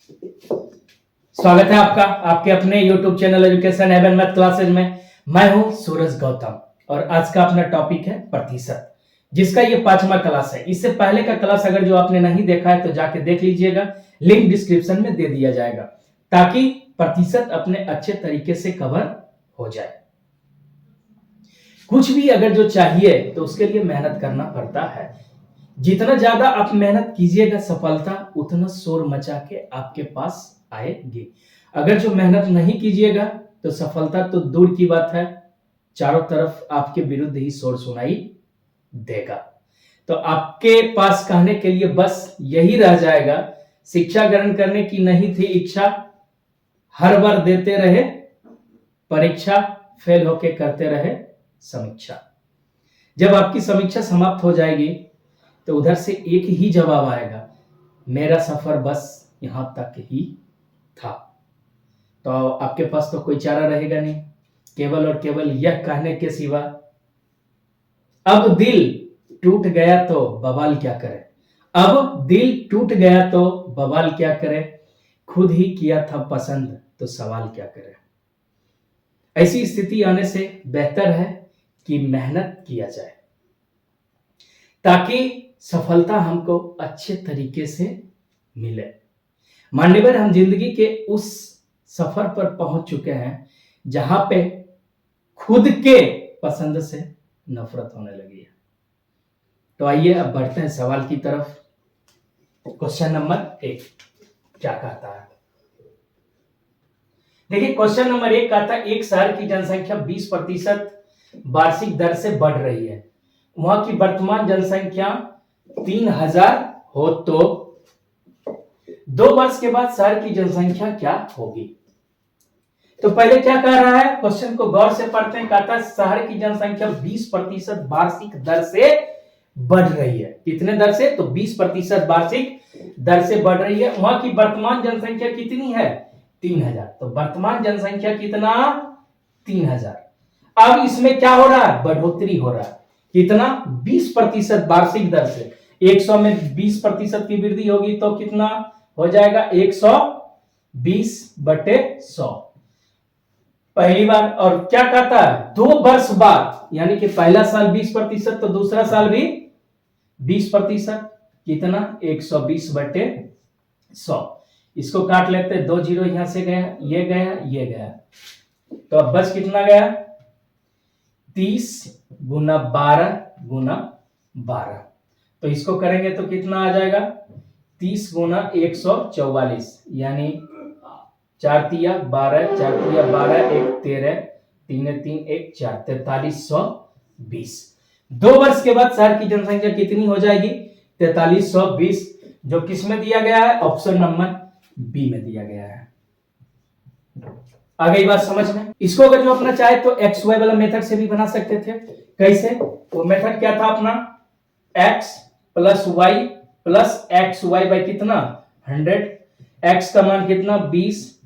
स्वागत है आपका आपके अपने YouTube channel education haven math classes में। मैं हूं सूरज गौतम और आज का अपना टॉपिक है प्रतिशत, जिसका ये 5वां क्लास है। इससे पहले का क्लास अगर जो आपने नहीं देखा है तो जाके देख लीजिएगा, लिंक डिस्क्रिप्शन में दे दिया जाएगा, ताकि प्रतिशत अपने अच्छे तरीके से कवर हो जाए। कुछ भी अगर जो चाहिए तो उसके लिए मेहनत करना पड़ता है। जितना ज्यादा आप मेहनत कीजिएगा सफलता उतना शोर मचा के आपके पास आएगी। अगर जो मेहनत नहीं कीजिएगा तो सफलता तो दूर की बात है, चारों तरफ आपके विरुद्ध ही शोर सुनाई देगा। तो आपके पास कहने के लिए बस यही रह जाएगा, शिक्षा ग्रहण करने की नहीं थी इच्छा, हर बार देते रहे परीक्षा, फेल होके करते रहे समीक्षा। जब आपकी समीक्षा समाप्त हो जाएगी तो उधर से एक ही जवाब आएगा, मेरा सफर बस यहां तक ही था। तो आपके पास तो कोई चारा रहेगा नहीं, केवल और केवल यह कहने के सिवा, अब दिल टूट गया तो बवाल क्या करे, अब दिल टूट गया तो बवाल क्या करे, खुद ही किया था पसंद तो सवाल क्या करे। ऐसी स्थिति आने से बेहतर है कि मेहनत किया जाए, ताकि सफलता हमको अच्छे तरीके से मिले। मान्यवर, हम जिंदगी के उस सफर पर पहुंच चुके हैं जहां पे खुद के पसंद से नफरत होने लगी है। तो आइए अब बढ़ते हैं सवाल की तरफ। क्वेश्चन नंबर 1 क्या कहता है, देखिए क्वेश्चन नंबर 1 कहता है, एक शहर की जनसंख्या 20% वार्षिक दर से बढ़ रही है, वहां की वर्तमान जनसंख्या 3000 हो तो 2 वर्ष के बाद शहर की जनसंख्या क्या होगी। तो पहले क्या कह रहा है, क्वेश्चन को गौर से पढ़ते हैं। कहता है शहर की जनसंख्या 20% वार्षिक दर से बढ़ रही है। कितने दर से? तो 20% वार्षिक दर से बढ़ रही है। वहां की वर्तमान जनसंख्या कितनी है? 3000। तो वर्तमान जनसंख्या कितना? 3000। अब इसमें क्या हो रहा है? बढ़ोतरी हो रहा है। कितना? 20% वार्षिक दर से। 100 में 20% की वृद्धि होगी तो कितना हो जाएगा? 120/100 पहली बार। और क्या कहता है? 2 वर्ष बाद, यानी कि पहला साल 20% तो दूसरा साल भी 20%। कितना? 120/100। इसको काट लेते हैं, 2 जीरो यहां से गया, ये गया, ये गया, तो अब बस कितना गया? 30 गुना 12 गुना 12। तो इसको करेंगे तो कितना आ जाएगा? 30 गुना 144, यानी 4 तिया 12, 4 तिया 12, 1 13, 3 3 1 4, 4320। 2 वर्ष के बाद शहर की जनसंख्या कितनी हो जाएगी? 4320, जो किस में दिया गया है? ऑप्शन नंबर बी में दिया गया है। आ गई बात समझ में? इसको अगर जो अपना चाहे तो एक्स वाई वाला मेथड से भी बना सकते थे। कैसे? वो मेथड क्या था अपना? x plus y plus x y by कितना? 100। x का मान कितना? 20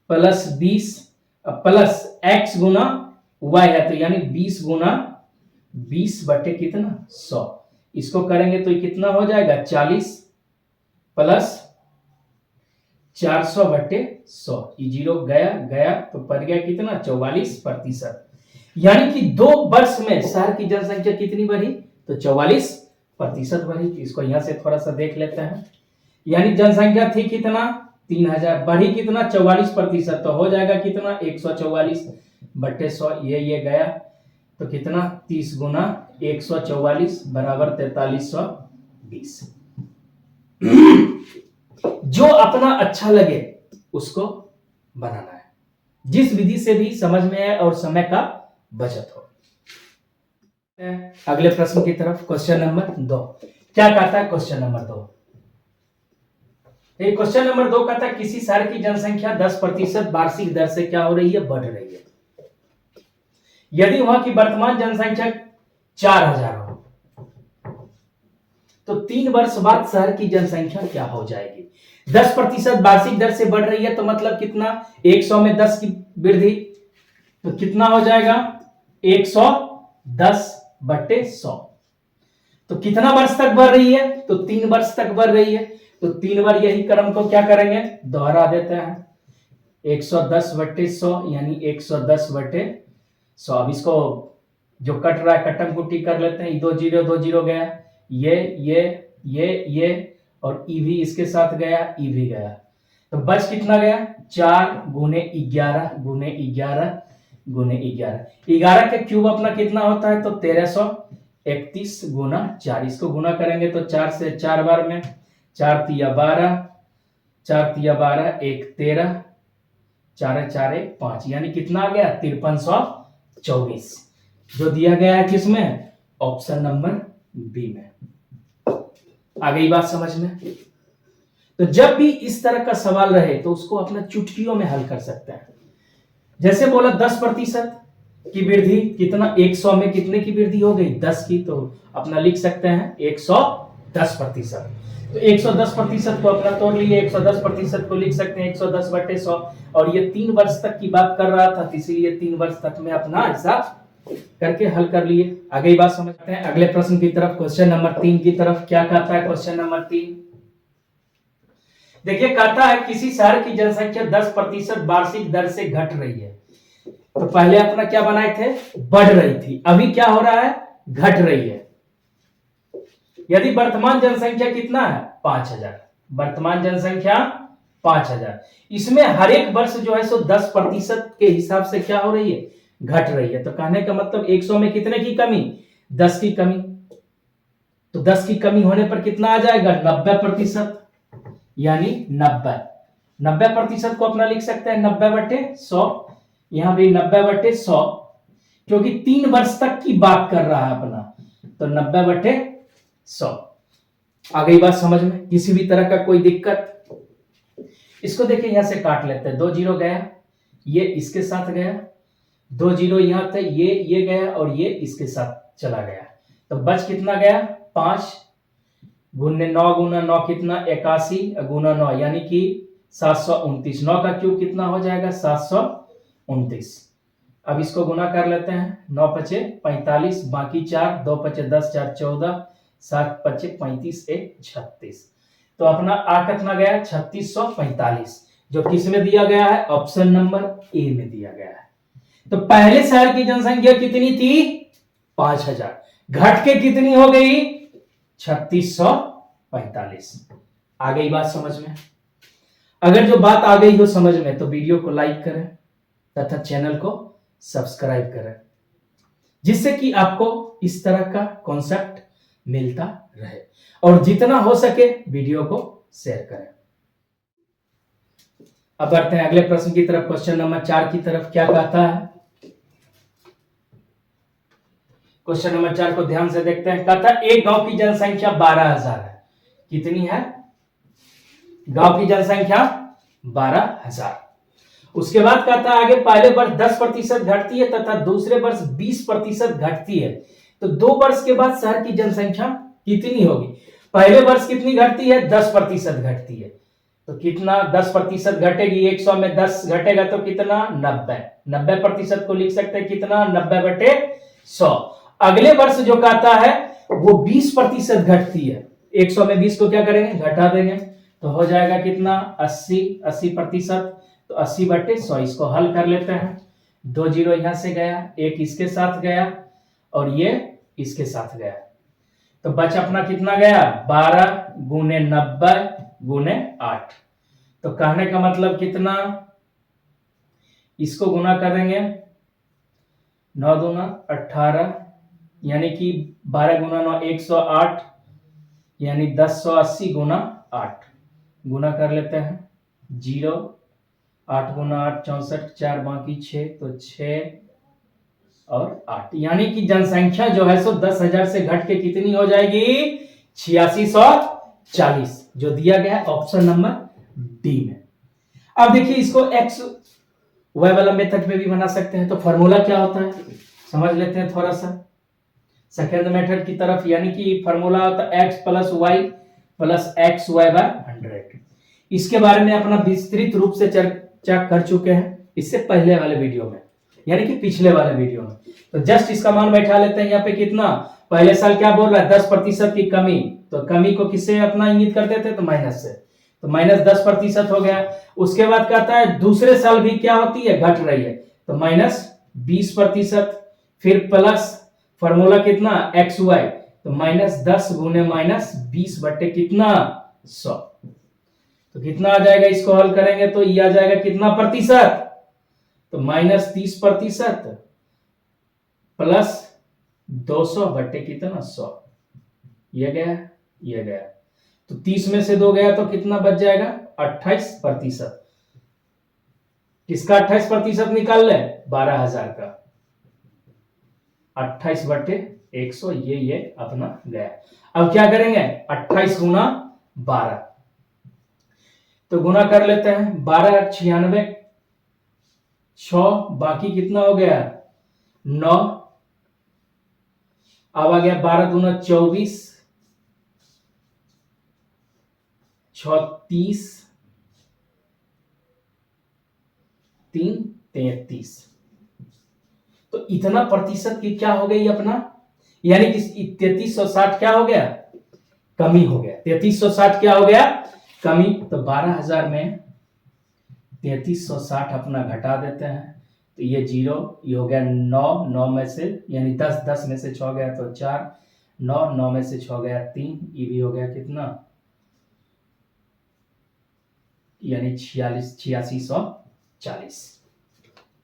प्लस 20 प्लस x गुना y है, तो यानी 20 गुना 20 बटे कितना? 100। इसको करेंगे तो कितना हो जाएगा? 40 प्लस 400/100। ये जीरो गया गया तो पड़ गया कितना? 44%। यानी कि 2 वर्ष में शहर की जनसंख्या कितनी बढ़ी? तो 44% बढ़ी। इसको यहां से थोड़ा सा देख लेते हैं। यानी जनसंख्या थी कितना? 3000, बढ़ी कितना? 44%। तो हो जाएगा कितना? 144/100। ये गया तो कितना? 30 गुना 144 बराबर 4320। जो अपना अच्छा लगे उसको बनाना है, जिस विधि से भी समझ में आए और समय का बचत हो। अगले प्रश्न की तरफ। क्वेश्चन नंबर 2 क्या कहता है? क्वेश्चन नंबर 2, क्वेश्चन नंबर 2 कहता है, किसी शहर की जनसंख्या 10% वार्षिक दर से क्या हो रही है? बढ़ रही है। यदि वहां की वर्तमान जनसंख्या 4000 हो तो 3 वर्ष बाद शहर की जनसंख्या क्या हो जाएगी? 10% वार्षिक दर से बढ़ रही है तो मतलब कितना? 100 में 10 की वृद्धि, तो कितना हो जाएगा? 110/100। तो कितना वर्ष तक बढ़ रही है? तो 3 वर्ष तक बढ़ रही है। तो 3 बार यही क्रम को क्या करेंगे, दोहरा देते हैं। 110/100 यानी 110/100। अब इसको जो कट रहा है कटम कुट्टी कर लेते हैं। 2 0 गया, ये और ई भी इसके साथ गया, ई भी गया। तो बच कितना गया, 4 × 11 × 11। 11 के क्यूब अपना कितना होता है, तो 1331 × 4। इसको गुना करेंगे तो 4 से 4 बार में 4 तिया 12, 4 तिया 12, 1 13, 4 4 5, यानी कितना आ गया, 5324, जो दिया गया है किसमें, ऑप्शन नंबर बी में। आ गई बात समझ में। तो जब भी इस तरह का सवाल रहे तो उसको अपना चुटकियों में हल कर सकते हैं। जैसे बोला 10% की वृद्धि कितना, 100 में कितने की वृद्धि हो गई, 10 की, तो अपना लिख सकते हैं 110%। तो 110% को अपना तोड़ लिए, 110% को लिख सकते हैं 110/100। और ये 3 वर्ष तक की बात कर रहा था, इसीलिए 3 वर्ष तक में अपना हिसाब करके हल कर लिए। आगे बात समझते हैं अगले प्रश्न की तरफ, क्वेश्चन नंबर 3 की तरफ। क्या कहता है क्वेश्चन नंबर 3, देखिए कहता है किसी शहर की जनसंख्या 10% वार्षिक दर से घट रही है। तो पहले अपना क्या बनाए थे, बढ़ रही थी, अभी क्या हो रहा है, घट रही है। यदि वर्तमान जनसंख्या कितना है, 5000, वर्तमान जनसंख्या 5000, इसमें हर एक वर्ष जो है सो 10% के हिसाब से क्या हो रही है, घट रही है। तो कहने का मतलब 100 में कितने की कमी, 10 की कमी। तो 10 की कमी होने पर कितना आ जाएगा, 90%, यानी 90% को अपना लिख सकते हैं 90/100। यहां भी 90/100, क्योंकि 3 वर्ष तक की बात कर रहा है अपना, तो 90/100। आ गई बात समझ में, किसी भी तरह का कोई दिक्कत। इसको देखिए यहां से काट लेते हैं, 2 0 गया, ये इसके साथ गया, 2 0 यहां थे, ये गया और ये इसके साथ चला गया। तो बच कितना गया, 5 × 9 × 9 कितना, 81 × 9 यानी कि 729। 9 का क्यूब कितना हो जाएगा, 729। अब इसको गुना कर लेते हैं, 9 पचे 45, बाकी 4, 2 पचे 10, 4 14, 7 पचे 35, 1 36। तो अपना आ कितना गया, 3645, जो किस में दिया गया है, ऑप्शन नंबर ए में दिया गया है। तो पहले शहर की जनसंख्या कितनी थी, 5000, घट के कितनी हो गई, 3645। आ गई बात समझ में। अगर जो बात आ गई हो समझ में तो वीडियो को लाइक करें तथा चैनल को सब्सक्राइब करें, जिससे कि आपको इस तरह का कॉन्सेप्ट मिलता रहे, और जितना हो सके वीडियो को शेयर करें। अब बढ़ते हैं अगले प्रश्न की तरफ, क्वेश्चन नंबर 4 की तरफ। क्या कहता है क्वेश्चन नंबर 4 को ध्यान से देखते हैं। कहता है एक गांव की जनसंख्या 12000 है। कितनी है, गांव की जनसंख्या 12000। उसके बाद कहता है आगे पहले वर्ष 10% घटती है तथा दूसरे वर्ष 20% घटती है, तो 2 वर्ष के बाद शहर की जनसंख्या कितनी होगी। पहले वर्ष कितनी घटती है, 10% घटती है, तो कितना 10% घटेगी, 100 में 10 घटेगा तो कितना, 90। 90% को लिख सकते हैं कितना, 90/100। अगले वर्ष जो कहता है वो 20% घटती है, 100 में 20 को क्या करेंगे, घटा देंगे, तो हो जाएगा कितना, 80%। तो 80/100, इसको हल कर लेते हैं। 2 0 यहां से गया, एक इसके साथ गया और ये इसके साथ गया, तो बच अपना कितना गया, 12 × 90 × 8। तो कहने का मतलब कितना, इसको गुना करेंगे, 9 दूना 18, यानी कि 12 × 9 108, यानी 1080 × 8। गुना कर लेते हैं, 0 8 × 8 64, 4 बाकी 6, तो 6 और 8, यानी कि जनसंख्या जो है सो 10,000 से घट के कितनी हो जाएगी, 8640, जो दिया गया है ऑप्शन नंबर डी में। अब देखिए इसको एक्स वाई वाला मेथड में भी बना सकते हैं, तो फॉर्मूला क्या होता है समझ लेते हैं थोड़ा सा सेकेंड मेथड की तरफ, यानी कि फॉर्मूला होता है x + y + xy/100। इसके बारे में अपना विस्तृत रूप से चर्चा कर चुके हैं इससे पहले वाले वीडियो में, यानी कि पिछले वाले वीडियो में। तो जस्ट इसका मान बैठा लेते हैं यहाँ पे, कितना, पहले साल क्या बोल रहा है, 10% की कमी, तो कमी को किससे अपना इंगित करते थे, तो माइनस से, तो -10% हो गया। उसके बाद कहता है दूसरे साल भी क्या होती है, घट रही है, तो -20%, फिर प्लस फॉर्मूला कितना XY, तो -10 गुने -20 बटे कितना 100, तो कितना आ जाएगा, इसको हल करेंगे तो ये आ जाएगा कितना प्रतिशत, तो -30% प्लस 200 बटे कितना 100, ये गया, तो 30 में से 2 गया तो कितना बच जाएगा 28%। किसका 28% निकाल ले, 12,000 का 28 बटे 100, ये अपना गया। अब क्या करेंगे, 28 गुना 12, तो गुना कर लेते हैं, 12 96, 6 बाकी कितना हो गया 9, अब आ गया 12 दूना 24, 36, 3 33, तो इतना प्रतिशत की क्या हो गई अपना, यानी कि 3360 क्या हो गया, कमी हो गया। 3360 क्या हो गया, कमी, तो 12,000 में 3360 अपना घटा देते हैं, तो ये 0, ये हो गया 9, 9 में से यानी 10, 10 में से 6 गया तो 4, 9, 9 में से 6 गया 3, ये भी हो गया कितना, यानी 8640।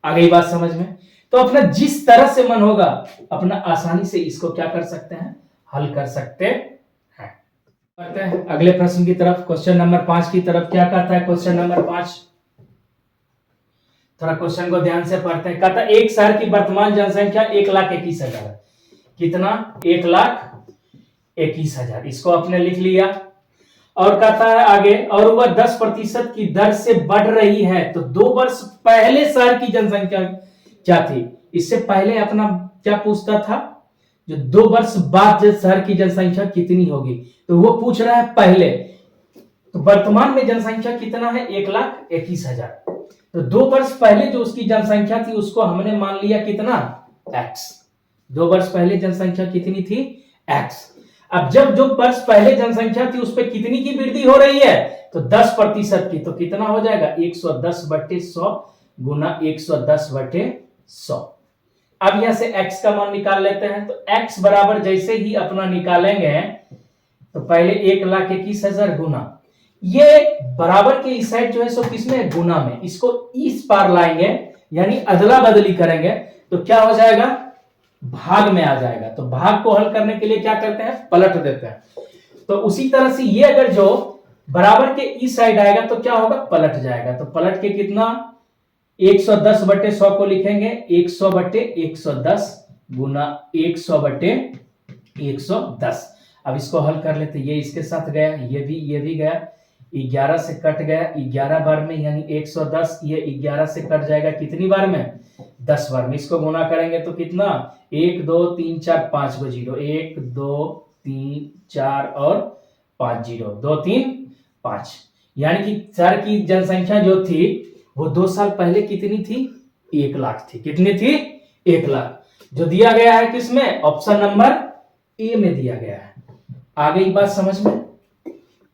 आ गई बात समझ में। तो अपना जिस तरह से मन होगा अपना आसानी से इसको क्या कर सकते हैं, हल कर सकते हैं। करते हैं अगले प्रश्न की तरफ, क्वेश्चन नंबर 5 की तरफ। क्या कहता है क्वेश्चन नंबर 5, थोड़ा क्वेश्चन को ध्यान से पढ़ते हैं। कहता है एक शहर की वर्तमान जनसंख्या 1,21,000 है, कितना 1,21,000, इसको आपने लिख लिया। और कहता है आगे, और वह 10% की दर से बढ़ रही है, तो 2 वर्ष पहले शहर की जनसंख्या क्या थी, इससे पहले अपना क्या पूछता था, जो 2 वर्ष बाद शहर की जनसंख्या कितनी होगी, तो वो पूछ रहा है पहले। तो वर्तमान में जनसंख्या कितना है 1,21,000, तो 2 वर्ष पहले जो उसकी जनसंख्या थी उसको हमने मान लिया कितना x, 2 वर्ष पहले जनसंख्या कितनी थी x। अब जब 2 वर्ष पहले जनसंख्या थी उस पर कितनी की वृद्धि हो रही है, तो 10% की, तो कितना हो जाएगा 110 बटे 100 गुना 110 बटे 100। अब यहां से x का मान निकाल लेते हैं, तो x बराबर जैसे ही अपना निकालेंगे तो पहले 1,21,000 गुना, ये बराबर के इस साइड जो है सो किसमें गुना में, इसको इस पार लाएंगे यानी अदला बदली करेंगे तो क्या हो जाएगा भाग में आ जाएगा। तो भाग को हल करने के लिए क्या करते हैं, पलट देते हैं। तो उसी तरह से ये अगर जो बराबर के इस साइड आएगा तो क्या होगा, पलट जाएगा। तो पलट के कितना 110 बटे 100 को लिखेंगे 100 बटे 110 गुना 100 बटे 110। अब इसको हल कर लेते, ये इसके साथ गया, ये भी गया, 11 से कट गया 11 बार में, यानी 110, ये 11 से कट जाएगा कितनी बार में 10 बार में। इसको गुना करेंगे तो कितना 1 2 3 4 5 को 0, 1 2 3 4 और 5 0 2 3 5, यानी कि शहर की जनसंख्या जो थी वो 2 साल पहले कितनी थी 1 लाख थी। कितनी थी 1 लाख, जो दिया गया है किसमें, ऑप्शन नंबर ए में दिया गया है। आ गई बात समझ में।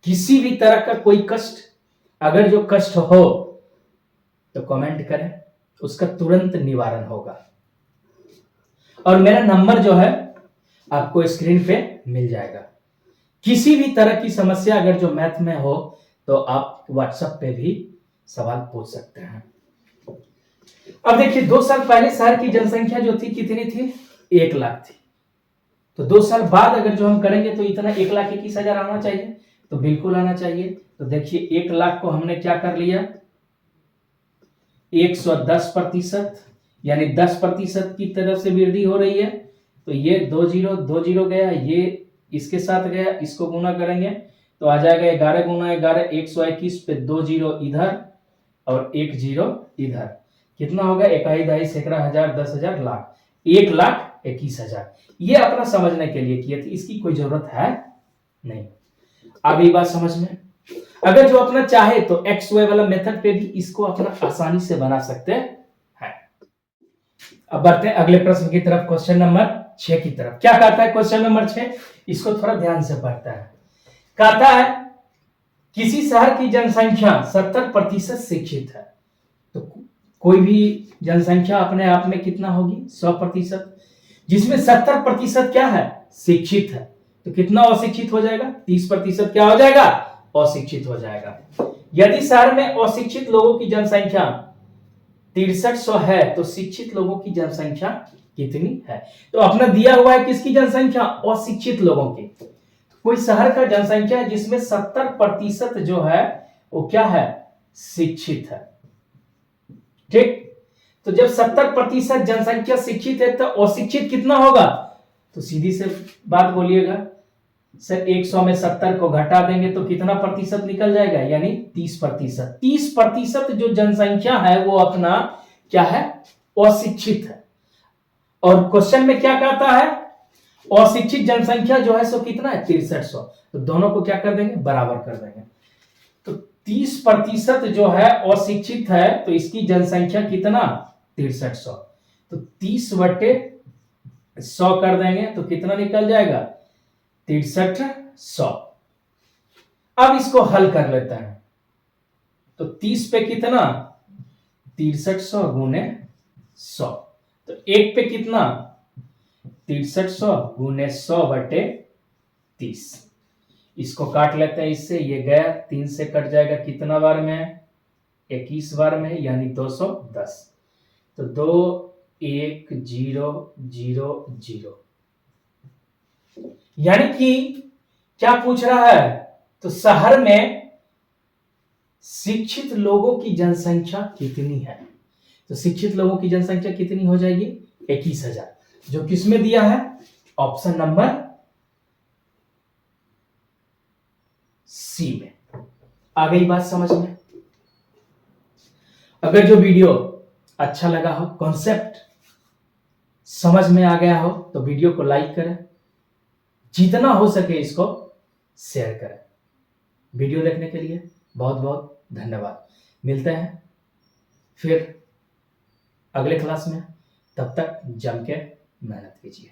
किसी भी तरह का कोई कष्ट, अगर जो कष्ट हो तो कमेंट करें, उसका तुरंत निवारण होगा। और मेरा नंबर जो है आपको स्क्रीन पे मिल जाएगा। किसी भी तरह की समस्या अगर जो मैथ में हो तो आप व्हाट्सएप पे भी सवाल पूछ सकते हैं। अब देखिए 2 साल पहले शहर की जनसंख्या जो थी कितनी थी 1 लाख थी, तो 2 साल बाद अगर जो हम करेंगे तो इतना 1,21,000 आना चाहिए, तो बिल्कुल आना चाहिए। तो देखिए 1 लाख को हमने क्या कर लिया 110%, यानी 10% की तरफ से वृद्धि हो रही है, तो ये 2 0 गया, ये इसके साथ गया, इसको गुना करेंगे तो आ जाएगा 11 गुना 11 121 पे 2 0 इधर और 1 0 इधर, कितना होगा 1 दहाई सैकड़ा हजार 10,000 लाख, 1,21,000। ये अपना समझने के लिए किए थे, इसकी कोई जरूरत है नहीं। आ गई बात समझ में। अगर जो अपना चाहे तो एक्स वाई वाला मेथड पे भी इसको अपना आसानी से बना सकते हैं। अब बढ़ते हैं अगले प्रश्न की तरफ, क्वेश्चन नंबर 6 की तरफ। क्या कहता है क्वेश्चन नंबर 6, इसको थोड़ा ध्यान से पढ़ता है। कहता है किसी शहर की जनसंख्या 70% शिक्षित है, तो कोई भी जनसंख्या अपने आप में कितना होगी 100%, जिसमें 70% क्या है शिक्षित है, तो कितना अशिक्षित हो जाएगा 30% क्या हो जाएगा अशिक्षित हो जाएगा। यदि शहर में अशिक्षित लोगों की जनसंख्या 6300 है तो शिक्षित लोगों की जनसंख्या कितनी है। तो अपना दिया हुआ है किसकी जनसंख्या अशिक्षित लोगों की। कोई शहर का जनसंख्या है जिसमें 70% जो है वो क्या है शिक्षित है। ठीक, तो जब 70% जनसंख्या शिक्षित है तो अशिक्षित कितना होगा, तो सीधी से बात बोलिएगा सर 100 में 70 को घटा देंगे तो कितना प्रतिशत निकल जाएगा, यानी 30%। 30% जो जनसंख्या है वो अपना क्या है अशिक्षित है। और क्वेश्चन में क्या कहता है अशिक्षित जनसंख्या जो है सो कितना है 6300, तो दोनों को क्या कर देंगे बराबर कर देंगे। तो 30% जो है अशिक्षित है तो इसकी जनसंख्या कितना 6300, तो 30/100 कर देंगे तो कितना निकल जाएगा 6300। अब इसको हल कर लेते हैं, तो 30 पे कितना 6300 गुने 100, तो 1 पे कितना 6300 गुने 100/30। इसको काट लेते हैं इससे, ये गया 3 से कट जाएगा कितना बार में 21 बार में, यानी 210। तो 21000, यानी कि क्या पूछ रहा है, तो शहर में शिक्षित लोगों की जनसंख्या कितनी है। तो शिक्षित लोगों की जनसंख्या कितनी हो जाएगी 21000, जो किसमें दिया है ऑप्शन नंबर सी में। आ गई बात समझ में। अगर जो वीडियो अच्छा लगा हो, कॉन्सेप्ट समझ में आ गया हो, तो वीडियो को लाइक करें, जितना हो सके इसको शेयर करें। वीडियो देखने के लिए बहुत बहुत धन्यवाद। मिलते हैं फिर अगले क्लास में, तब तक जम के मेहनत कीजिए।